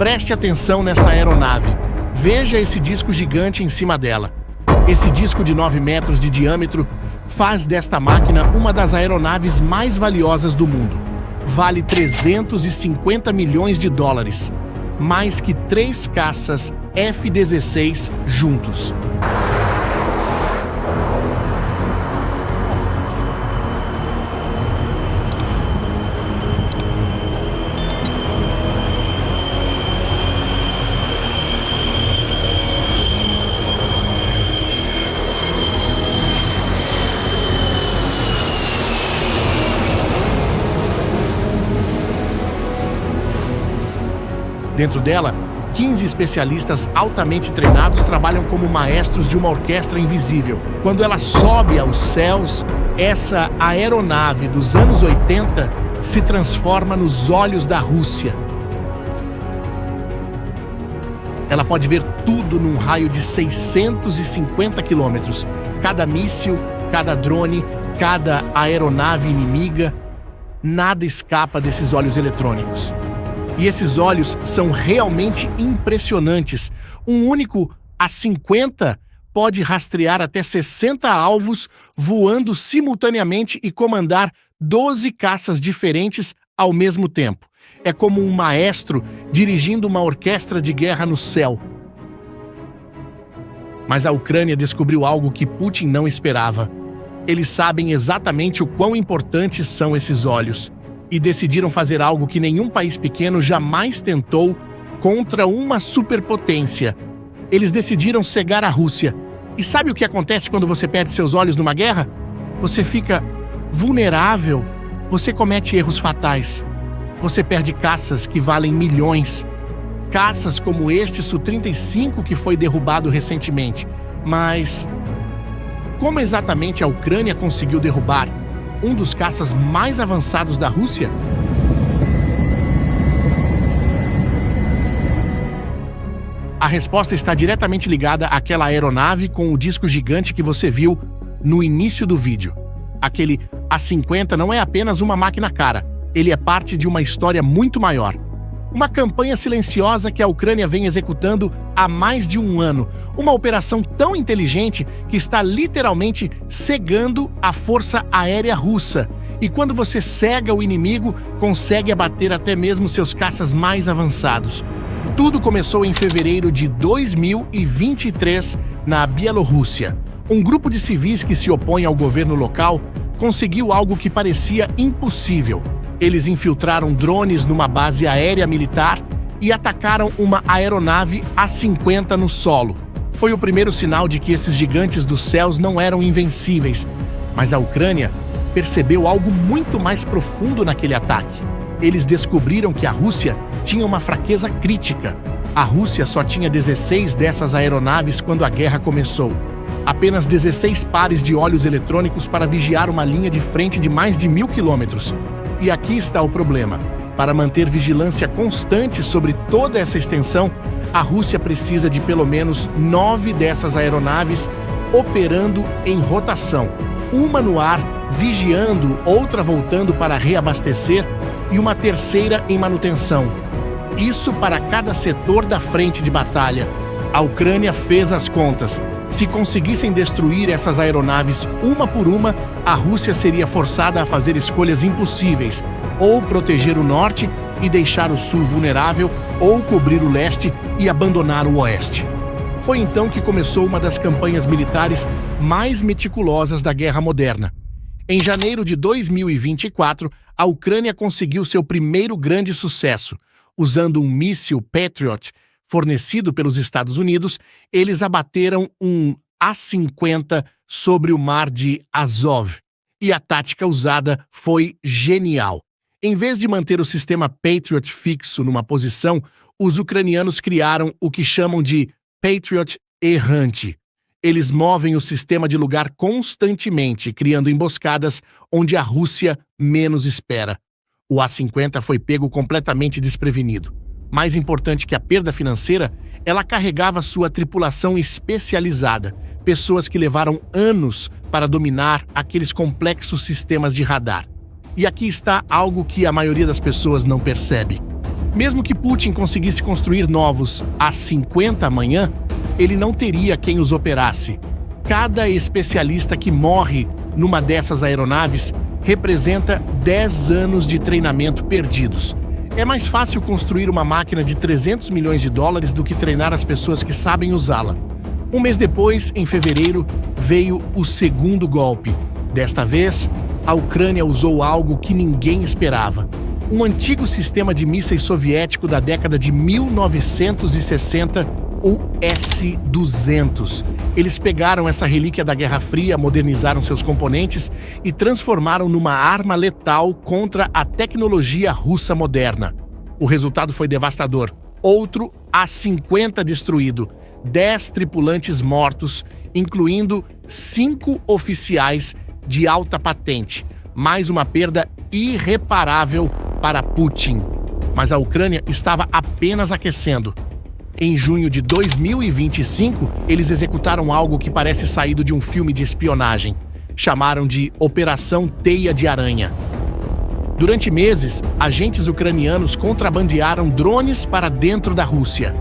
Preste atenção nesta aeronave. Veja esse disco gigante em cima dela. Esse disco de 9 metros de diâmetro faz desta máquina uma das aeronaves mais valiosas do mundo. Vale 350 milhões de dólares, mais que 3 caças F-16 juntos. Dentro dela, 15 especialistas altamente treinados trabalham como maestros de uma orquestra invisível. Quando ela sobe aos céus, essa aeronave dos anos 80 se transforma nos olhos da Rússia. Ela pode ver tudo num raio de 650 quilômetros. Cada míssil, cada drone, cada aeronave inimiga, nada escapa desses olhos eletrônicos. E esses olhos são realmente impressionantes. Um único A-50 pode rastrear até 60 alvos voando simultaneamente e comandar 12 caças diferentes ao mesmo tempo. É como um maestro dirigindo uma orquestra de guerra no céu. Mas a Ucrânia descobriu algo que Putin não esperava. Eles sabem exatamente o quão importantes são esses olhos. E decidiram fazer algo que nenhum país pequeno jamais tentou contra uma superpotência. Eles decidiram cegar a Rússia. E sabe o que acontece quando você perde seus olhos numa guerra? Você fica vulnerável, você comete erros fatais. Você perde caças que valem milhões. Caças como este Su-35 que foi derrubado recentemente. Mas como exatamente a Ucrânia conseguiu derrubar um dos caças mais avançados da Rússia? A resposta está diretamente ligada àquela aeronave com o disco gigante que você viu no início do vídeo. Aquele A-50 não é apenas uma máquina cara, ele é parte de uma história muito maior. Uma campanha silenciosa que a Ucrânia vem executando há mais de um ano. Uma operação tão inteligente que está literalmente cegando a força aérea russa. E quando você cega o inimigo, consegue abater até mesmo seus caças mais avançados. Tudo começou em fevereiro de 2023, na Bielorrússia. Um grupo de civis que se opõe ao governo local conseguiu algo que parecia impossível. Eles infiltraram drones numa base aérea militar e atacaram uma aeronave A-50 no solo. Foi o primeiro sinal de que esses gigantes dos céus não eram invencíveis. Mas a Ucrânia percebeu algo muito mais profundo naquele ataque. Eles descobriram que a Rússia tinha uma fraqueza crítica. A Rússia só tinha 16 dessas aeronaves quando a guerra começou. Apenas 16 pares de olhos eletrônicos para vigiar uma linha de frente de mais de 1.000 quilômetros. E aqui está o problema. Para manter vigilância constante sobre toda essa extensão, a Rússia precisa de pelo menos 9 dessas aeronaves operando em rotação. Uma no ar, vigiando, outra voltando para reabastecer e uma terceira em manutenção. Isso para cada setor da frente de batalha. A Ucrânia fez as contas. Se conseguissem destruir essas aeronaves uma por uma, a Rússia seria forçada a fazer escolhas impossíveis, ou proteger o norte e deixar o sul vulnerável, ou cobrir o leste e abandonar o oeste. Foi então que começou uma das campanhas militares mais meticulosas da guerra moderna. Em janeiro de 2024, a Ucrânia conseguiu seu primeiro grande sucesso. Usando um míssil Patriot fornecido pelos Estados Unidos, eles abateram um A-50 sobre o mar de Azov. E a tática usada foi genial. Em vez de manter o sistema Patriot fixo numa posição, os ucranianos criaram o que chamam de Patriot errante. Eles movem o sistema de lugar constantemente, criando emboscadas onde a Rússia menos espera. O A-50 foi pego completamente desprevenido. Mais importante que a perda financeira, ela carregava sua tripulação especializada, pessoas que levaram anos para dominar aqueles complexos sistemas de radar. E aqui está algo que a maioria das pessoas não percebe. Mesmo que Putin conseguisse construir novos A-50 amanhã, ele não teria quem os operasse. Cada especialista que morre numa dessas aeronaves representa 10 anos de treinamento perdidos. É mais fácil construir uma máquina de 300 milhões de dólares do que treinar as pessoas que sabem usá-la. Um mês depois, em fevereiro, veio o segundo golpe. Desta vez, a Ucrânia usou algo que ninguém esperava. Um antigo sistema de mísseis soviético da década de 1960, o S-200. Eles pegaram essa relíquia da Guerra Fria, modernizaram seus componentes e transformaram numa arma letal contra a tecnologia russa moderna. O resultado foi devastador. Outro A-50 destruído, 10 tripulantes mortos, incluindo 5 oficiais de alta patente. Mais uma perda irreparável para Putin. Mas a Ucrânia estava apenas aquecendo. Em junho de 2025, eles executaram algo que parece saído de um filme de espionagem. Chamaram de Operação Teia de Aranha. Durante meses, agentes ucranianos contrabandearam drones para dentro da Rússia.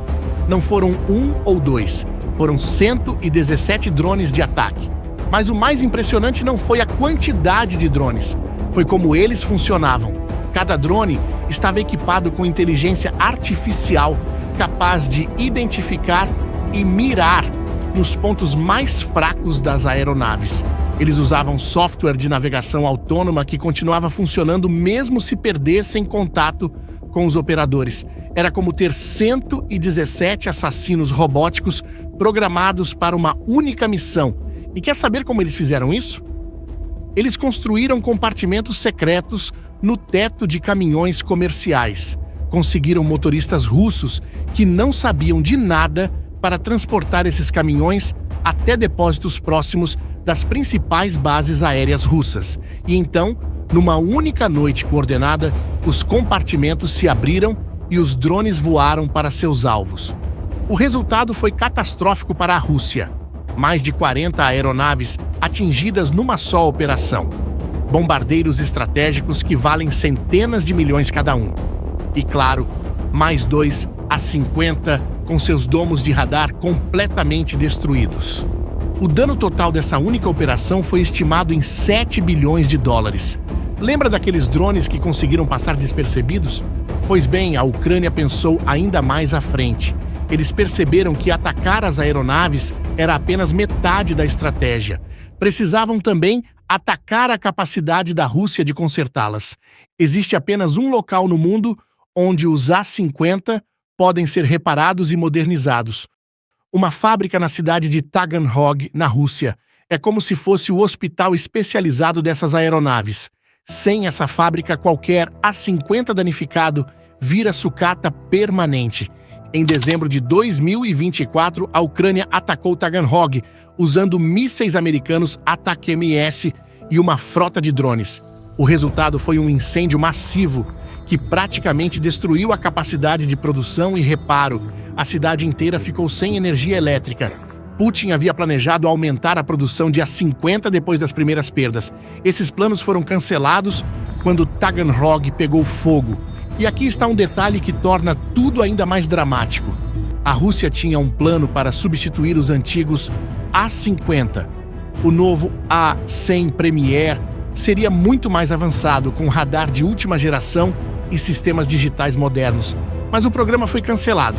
Não foram um ou dois, foram 117 drones de ataque. Mas o mais impressionante não foi a quantidade de drones, foi como eles funcionavam. Cada drone estava equipado com inteligência artificial, capaz de identificar e mirar nos pontos mais fracos das aeronaves. Eles usavam software de navegação autônoma que continuava funcionando mesmo se perdessem contato com os operadores. Era como ter 117 assassinos robóticos programados para uma única missão. E quer saber como eles fizeram isso? Eles construíram compartimentos secretos no teto de caminhões comerciais. Conseguiram motoristas russos que não sabiam de nada para transportar esses caminhões até depósitos próximos das principais bases aéreas russas. E então, numa única noite coordenada, os compartimentos se abriram e os drones voaram para seus alvos. O resultado foi catastrófico para a Rússia. Mais de 40 aeronaves atingidas numa só operação. Bombardeiros estratégicos que valem centenas de milhões cada um. E claro, mais 2 A-50 com seus domos de radar completamente destruídos. O dano total dessa única operação foi estimado em 7 bilhões de dólares. Lembra daqueles drones que conseguiram passar despercebidos? Pois bem, a Ucrânia pensou ainda mais à frente. Eles perceberam que atacar as aeronaves era apenas metade da estratégia. Precisavam também atacar a capacidade da Rússia de consertá-las. Existe apenas um local no mundo onde os A-50 podem ser reparados e modernizados. Uma fábrica na cidade de Taganrog, na Rússia. É como se fosse o hospital especializado dessas aeronaves. Sem essa fábrica, qualquer A-50 danificado vira sucata permanente. Em dezembro de 2024, a Ucrânia atacou Taganrog, usando mísseis americanos ATACMS e uma frota de drones. O resultado foi um incêndio massivo que praticamente destruiu a capacidade de produção e reparo. A cidade inteira ficou sem energia elétrica. Putin havia planejado aumentar a produção de A-50 depois das primeiras perdas. Esses planos foram cancelados quando Taganrog pegou fogo. E aqui está um detalhe que torna tudo ainda mais dramático. A Rússia tinha um plano para substituir os antigos A-50. O novo A-100 Premier seria muito mais avançado, com radar de última geração e sistemas digitais modernos. Mas o programa foi cancelado.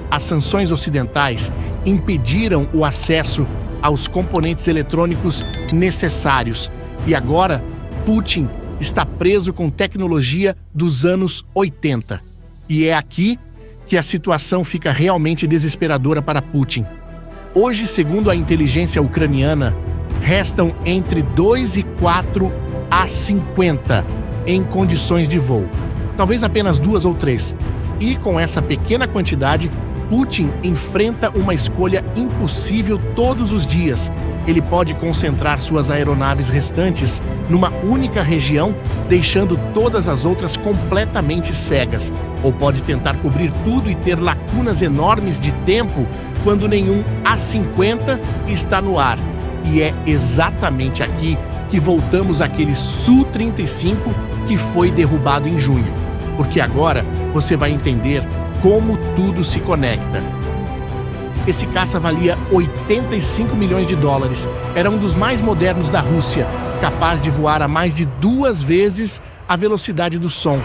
As sanções ocidentais impediram o acesso aos componentes eletrônicos necessários. E agora, Putin está preso com tecnologia dos anos 80. E é aqui que a situação fica realmente desesperadora para Putin. Hoje, segundo a inteligência ucraniana, restam entre 2 e 4 A-50 em condições de voo. Talvez apenas 2 ou 3. E com essa pequena quantidade, Putin enfrenta uma escolha impossível todos os dias. Ele pode concentrar suas aeronaves restantes numa única região, deixando todas as outras completamente cegas. Ou pode tentar cobrir tudo e ter lacunas enormes de tempo quando nenhum A-50 está no ar. E é exatamente aqui que voltamos àquele Su-35 que foi derrubado em junho. porque agora você vai entender como tudo se conecta. Esse caça valia 85 milhões de dólares. Era um dos mais modernos da Rússia, capaz de voar a mais de 2 vezes a velocidade do som.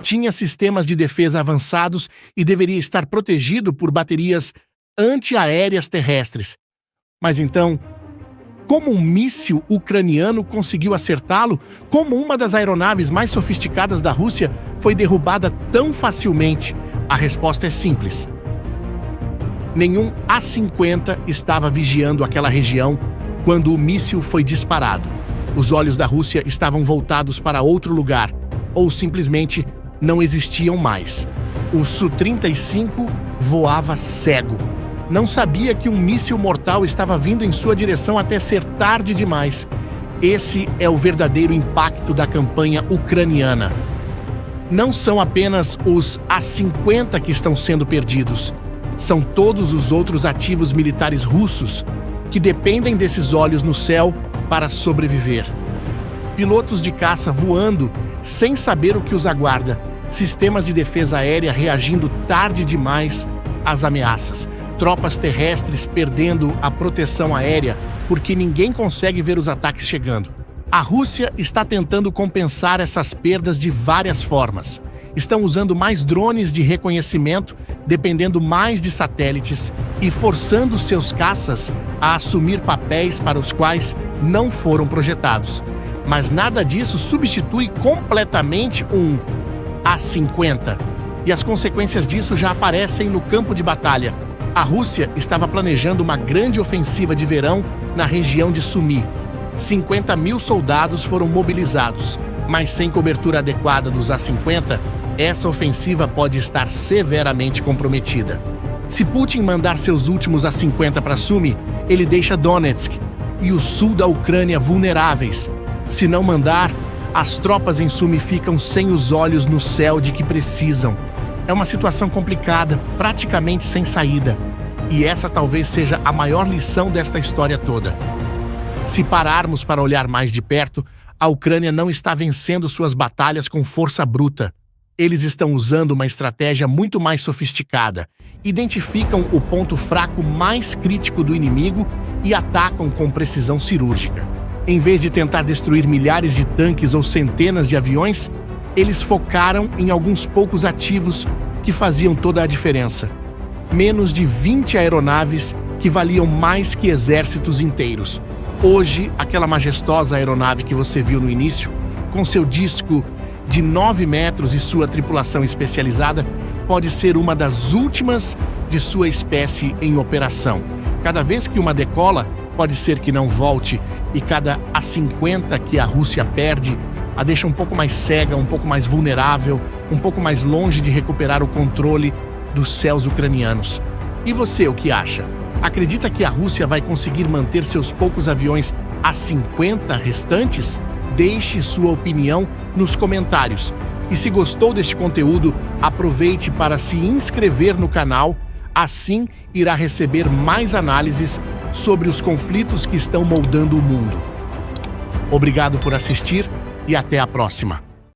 Tinha sistemas de defesa avançados e deveria estar protegido por baterias antiaéreas terrestres. Mas então, como um míssil ucraniano conseguiu acertá-lo? Como uma das aeronaves mais sofisticadas da Rússia foi derrubada tão facilmente? A resposta é simples. Nenhum A-50 estava vigiando aquela região quando o míssil foi disparado. Os olhos da Rússia estavam voltados para outro lugar, ou simplesmente não existiam mais. O Su-35 voava cego. Não sabia que um míssil mortal estava vindo em sua direção até ser tarde demais. Esse é o verdadeiro impacto da campanha ucraniana. Não são apenas os A-50 que estão sendo perdidos. São todos os outros ativos militares russos que dependem desses olhos no céu para sobreviver. Pilotos de caça voando sem saber o que os aguarda. Sistemas de defesa aérea reagindo tarde demais às ameaças. Tropas terrestres perdendo a proteção aérea porque ninguém consegue ver os ataques chegando. A Rússia está tentando compensar essas perdas de várias formas. Estão usando mais drones de reconhecimento, dependendo mais de satélites e forçando seus caças a assumir papéis para os quais não foram projetados. Mas nada disso substitui completamente um A-50. E as consequências disso já aparecem no campo de batalha. A Rússia estava planejando uma grande ofensiva de verão na região de Sumy. 50 mil soldados foram mobilizados, mas sem cobertura adequada dos A-50, essa ofensiva pode estar severamente comprometida. Se Putin mandar seus últimos A-50 para Sumy, ele deixa Donetsk e o sul da Ucrânia vulneráveis. Se não mandar, as tropas em Sumy ficam sem os olhos no céu de que precisam. É uma situação complicada, praticamente sem saída. E essa talvez seja a maior lição desta história toda. Se pararmos para olhar mais de perto, a Ucrânia não está vencendo suas batalhas com força bruta. Eles estão usando uma estratégia muito mais sofisticada. Identificam o ponto fraco mais crítico do inimigo e atacam com precisão cirúrgica. Em vez de tentar destruir milhares de tanques ou centenas de aviões, eles focaram em alguns poucos ativos que faziam toda a diferença. Menos de 20 aeronaves que valiam mais que exércitos inteiros. Hoje, aquela majestosa aeronave que você viu no início, com seu disco de 9 metros e sua tripulação especializada, pode ser uma das últimas de sua espécie em operação. Cada vez que uma decola, pode ser que não volte, e cada A-50 que a Rússia perde a deixa um pouco mais cega, um pouco mais vulnerável, um pouco mais longe de recuperar o controle dos céus ucranianos. E você, o que acha? Acredita que a Rússia vai conseguir manter seus poucos aviões A-50 restantes? Deixe sua opinião nos comentários. E se gostou deste conteúdo, aproveite para se inscrever no canal, assim irá receber mais análises sobre os conflitos que estão moldando o mundo. Obrigado por assistir e até a próxima.